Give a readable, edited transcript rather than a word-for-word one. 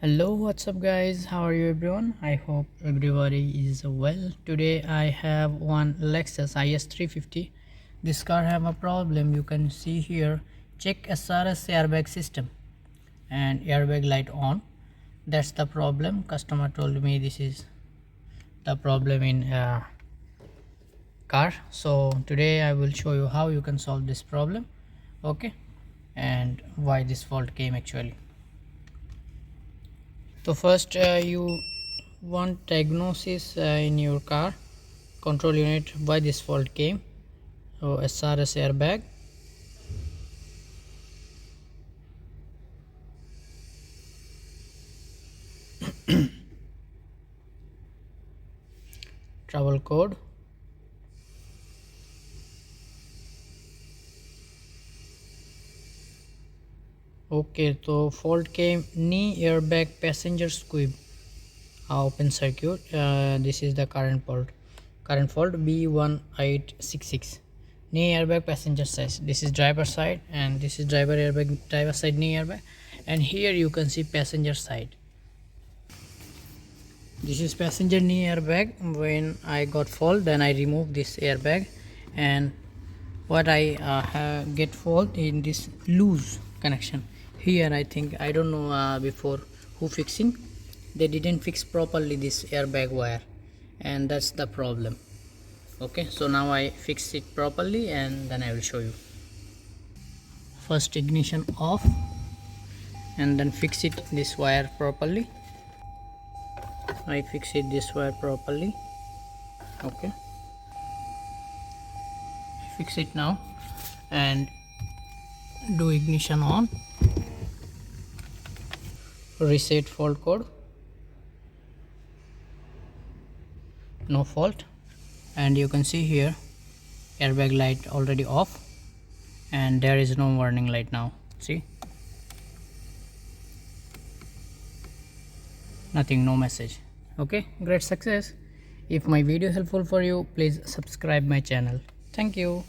Hello, what's up guys? How are you everyone? I hope everybody is well. Today I have one Lexus IS350. This car have a problem. You can see here, check SRS airbag system and airbag light on. That's the problem. Customer told me this is the problem in car. So today I will show you how you can solve this problem, okay, and why this fault came actually. So first you want diagnosis in your car control unit why this fault came. So SRS airbag, trouble code, okay. So fault came knee airbag passenger squib open circuit. This is the current fault B1866 knee airbag passenger side. This is driver side and this is driver airbag, driver side knee airbag, and here you can see passenger side. This is passenger knee airbag. When I got fault, then I removed this airbag, and what I get fault in this loose connection here. I think I don't know before who fixing, they didn't fix properly this airbag wire, and that's the problem. Okay, so now I fix it properly and then I will show you. First ignition off and then fix it this wire properly. I fix it this wire properly. Okay, fix it now and do ignition on. Reset fault code, no fault, and you can see here airbag light already off and there is no warning light now. See, nothing, no message. Okay, great success. If my video helpful for you, please subscribe my channel. Thank you.